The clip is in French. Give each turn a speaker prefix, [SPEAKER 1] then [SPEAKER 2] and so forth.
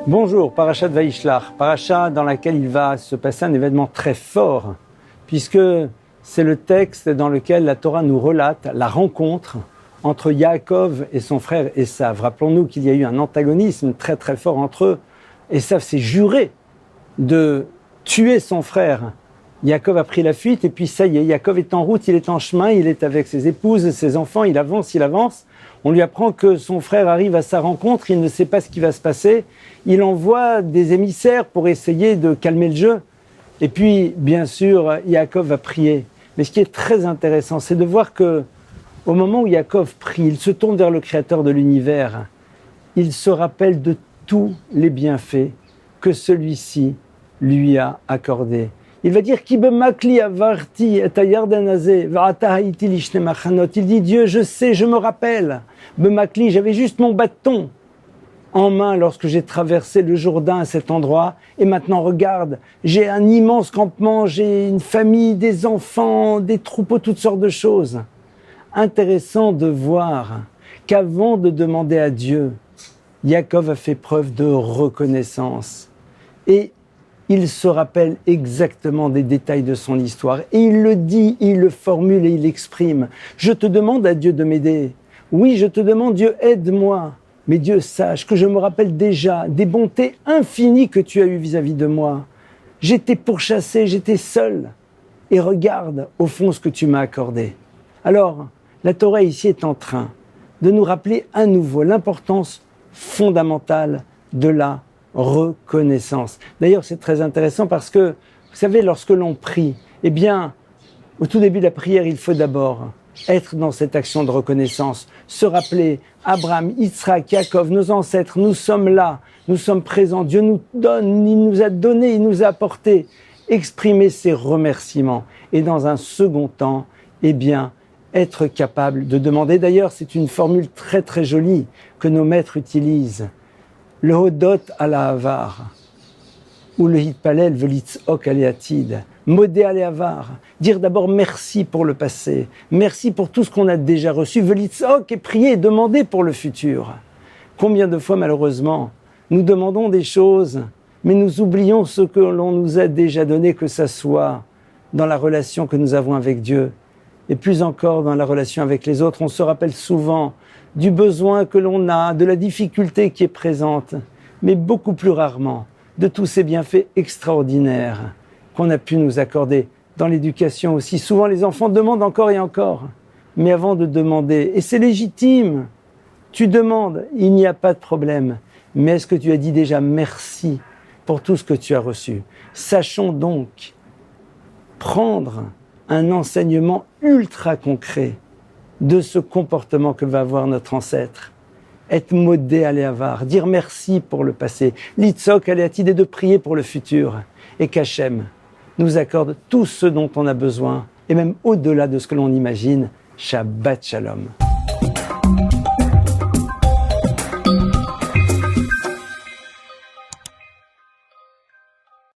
[SPEAKER 1] Bonjour, Parashat Vaishlach, Parashat dans laquelle il va se passer un événement très fort, puisque c'est le texte dans lequel la Torah nous relate la rencontre entre Yaakov et son frère Esav. Rappelons-nous qu'il y a eu un antagonisme très très fort entre eux. Esav s'est juré de tuer son frère. Yaakov a pris la fuite et puis ça y est, Yaakov est en route, il est en chemin, il est avec ses épouses, ses enfants, il avance. On lui apprend que son frère arrive à sa rencontre, il ne sait pas ce qui va se passer. Il envoie des émissaires pour essayer de calmer le jeu. Et puis, bien sûr, Yaakov va prier. Mais ce qui est très intéressant, c'est de voir que au moment où Yaakov prie, il se tourne vers le Créateur de l'univers. Il se rappelle de tous les bienfaits que celui-ci lui a accordés. Il va dire il dit Dieu, je sais, je me rappelle. Bemakli, j'avais juste mon bâton en main lorsque j'ai traversé le Jourdain à cet endroit. Et maintenant, regarde, j'ai un immense campement, j'ai une famille, des enfants, des troupeaux, toutes sortes de choses. Intéressant de voir qu'avant de demander à Dieu, Yaakov a fait preuve de reconnaissance. Et il se rappelle exactement des détails de son histoire. Et il le dit, il le formule et il l'exprime. Je te demande à Dieu de m'aider. Oui, je te demande, Dieu, aide-moi. Mais Dieu, sache que je me rappelle déjà des bontés infinies que tu as eues vis-à-vis de moi. J'étais pourchassé, j'étais seul. Et regarde, au fond, ce que tu m'as accordé. Alors, la Torah ici est en train de nous rappeler à nouveau l'importance fondamentale de la reconnaissance. D'ailleurs, c'est très intéressant parce que, vous savez, lorsque l'on prie, eh bien, au tout début de la prière, il faut d'abord être dans cette action de reconnaissance, se rappeler, Abraham, Yitzhak, Yaakov, nos ancêtres, nous sommes là, nous sommes présents, Dieu nous donne, il nous a donné, il nous a apporté, exprimer ses remerciements. Et dans un second temps, eh bien, être capable de demander. D'ailleurs, c'est une formule très très jolie que nos maîtres utilisent. Le hodot à la havar, ou le hitpalel velitzok aleatid, modé à la havar, dire d'abord merci pour le passé, merci pour tout ce qu'on a déjà reçu, velitzok et prier et demander pour le futur. Combien de fois malheureusement nous demandons des choses, mais nous oublions ce que l'on nous a déjà donné, que ça soit dans la relation que nous avons avec Dieu, et plus encore dans la relation avec les autres. On se rappelle souvent du besoin que l'on a, de la difficulté qui est présente, mais beaucoup plus rarement de tous ces bienfaits extraordinaires qu'on a pu nous accorder dans l'éducation aussi. Souvent les enfants demandent encore et encore, mais avant de demander, et c'est légitime, tu demandes, il n'y a pas de problème, mais est-ce que tu as dit déjà merci pour tout ce que tu as reçu? Sachons donc prendre un enseignement ultra concret de ce comportement que va avoir notre ancêtre. Être modé à l'éavar, dire merci pour le passé, l'itzok aléatide, et de prier pour le futur, et qu'Hachem nous accorde tout ce dont on a besoin, et même au-delà de ce que l'on imagine. Shabbat Shalom.